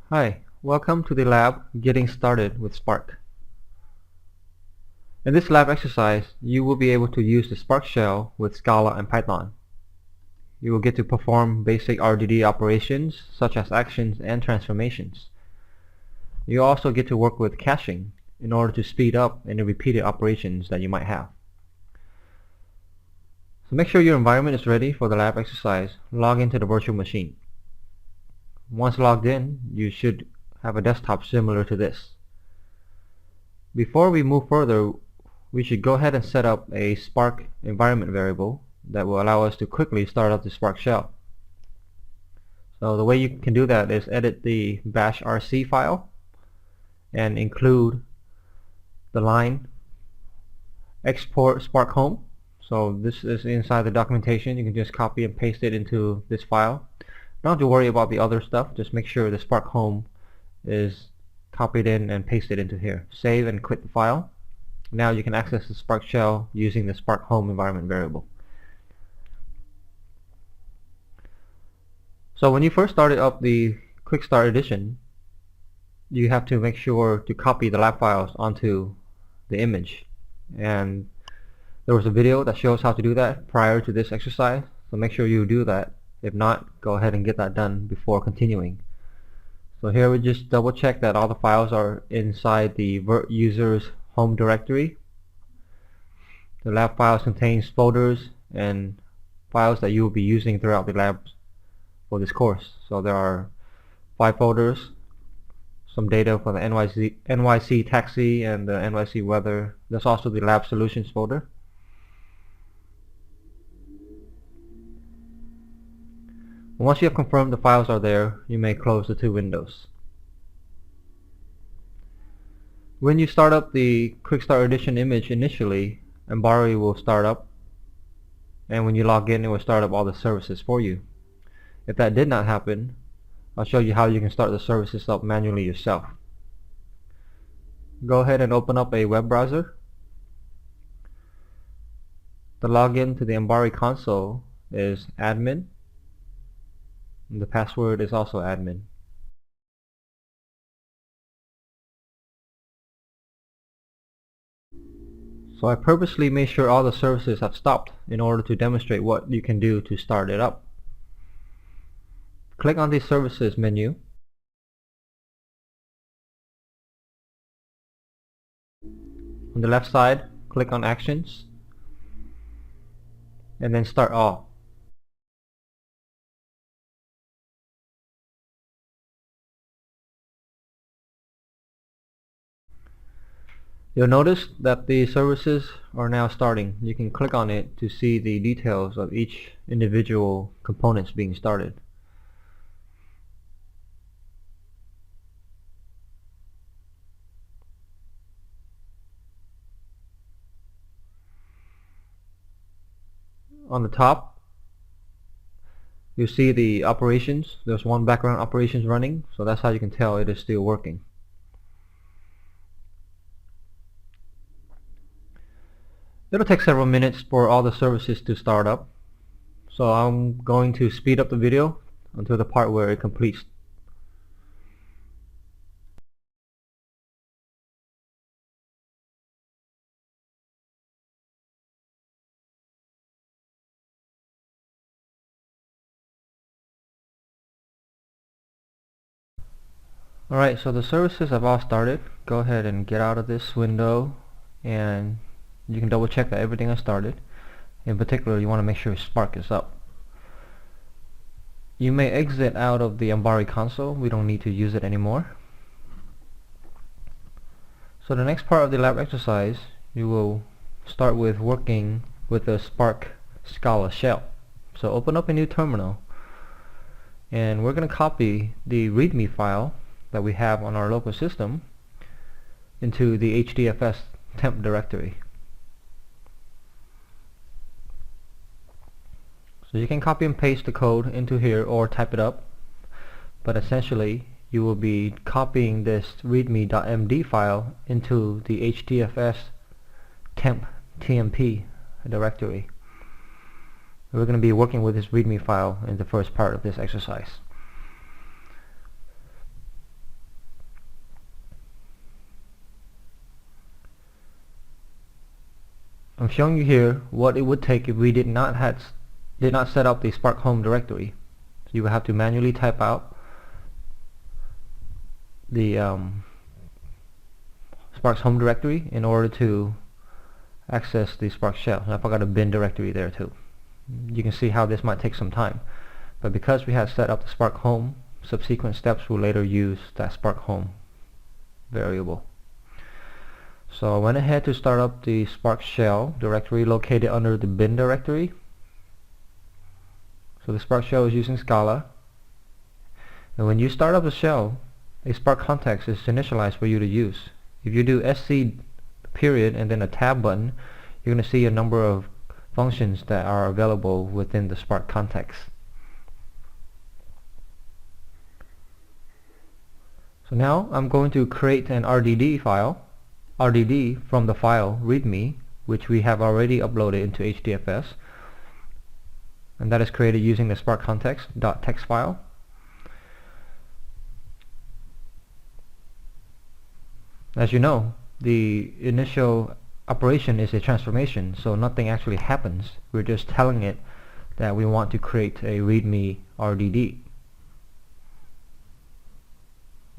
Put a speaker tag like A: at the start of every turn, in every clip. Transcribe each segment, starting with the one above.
A: Hi, welcome to the lab Getting Started with Spark. In this lab exercise, you will be able to use the Spark shell with Scala and Python. You will get to perform basic RDD operations such as actions and transformations. You also get to work with caching in order to speed up any repeated operations that you might have. So make sure your environment is ready for the lab exercise. Log into the virtual machine. Once logged in, you should have a desktop similar to this. Before we move further, we should go ahead and set up a Spark environment variable that will allow us to quickly start up the Spark shell. So the way you can do that is edit the bash rc file and include the line export Spark home. So this is inside the documentation. You can just copy and paste it into this file. Don't have to worry about the other stuff. Just make sure the Spark home is copied in and pasted into here. Save and quit the file. Now you can access the Spark shell using the Spark home environment variable. So when you first started up the Quick Start Edition, you have to make sure to copy the lab files onto the image. And there was a video that shows how to do that prior to this exercise, so make sure you do that. If not, go ahead and get that done before continuing. So here we just double check that all the files are inside the user's home directory. The lab files contains folders and files that you will be using throughout the lab for this course. So there are 5 folders, some data for the NYC taxi and the NYC weather. There's also the lab solutions folder. Once you have confirmed the files are there, you may close the 2 windows. When you start up the Quick Start Edition image initially, Embari will start up, and when you log in, it will start up all the services for you. If that did not happen, I'll show you how you can start the services up manually yourself. Go ahead and open up a web browser. The login to the Embari console is admin. And the password is also admin. So I purposely made sure all the services have stopped in order to demonstrate what you can do to start it up. Click on the services menu. On the left side, click on actions and then start all. You'll notice that the services are now starting. You can click on it to see the details of each individual components being started. On the top, you see the operations. There's one background operations running, so that's how you can tell it is still working. It'll take several minutes for all the services to start up, so I'm going to speed up the video until the part where it completes. Alright, so the services have all started. Go ahead and get out of this window and you can double check that everything has started. In particular, you want to make sure Spark is up. You may exit out of the Embari console. We don't need to use it anymore. So the next part of the lab exercise, you will start with working with the Spark Scala shell. So open up a new terminal and we're going to copy the README file that we have on our local system into the HDFS temp directory. So you can copy and paste the code into here or type it up, but essentially you will be copying this readme.md file into the HDFS temp tmp directory. We're going to be working with this readme file in the first part of this exercise. I'm showing you here what it would take if we did not set up the Spark home directory. So you would have to manually type out the Spark's home directory in order to access the Spark shell. And I forgot a bin directory there too. You can see how this might take some time, but because we have set up the Spark home, subsequent steps will later use that Spark home variable. So I went ahead to start up the Spark shell directory located under the bin directory. So the Spark shell is using Scala, and when you start up the shell, a Spark context is initialized for you to use. If you do sc period and then a tab button, you're going to see a number of functions that are available within the Spark context. So now I'm going to create an RDD from the file readme, which we have already uploaded into HDFS, and that is created using the Spark context.txt file. As you know, the initial operation is a transformation, so nothing actually happens. We're just telling it that we want to create a readme RDD.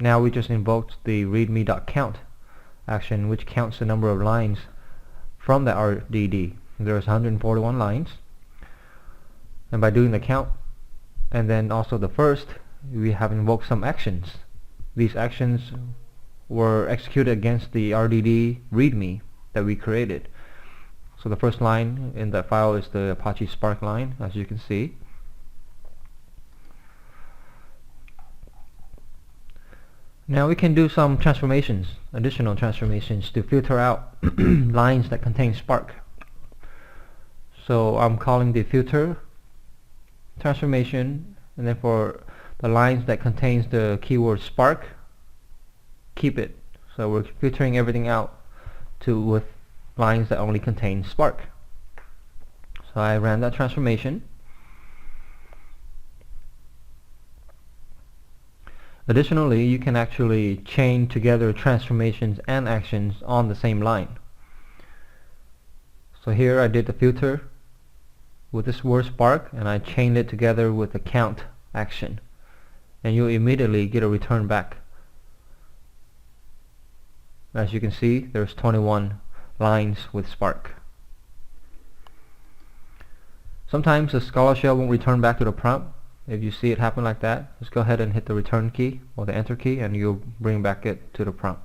A: Now we just invoked the readme.count action, which counts the number of lines from the RDD. There's 141 lines, and by doing the count and then also the first, we have invoked some actions. These actions were executed against the RDD readme that we created. So the first line in that file is the Apache Spark line, as you can see. Now we can do some transformations, additional transformations, to filter out lines that contain Spark. So I'm calling the filter transformation, and then for the lines that contains the keyword Spark, keep it. So we're filtering everything out with lines that only contain Spark. So I ran that transformation. Additionally, you can actually chain together transformations and actions on the same line. So here I did the filter with this word Spark, and I chained it together with the count action, and you'll immediately get a return back. As you can see, there's 21 lines with Spark. Sometimes the Scala shell won't return back to the prompt. If you see it happen like that, just go ahead and hit the return key or the enter key, and you'll bring back it to the prompt.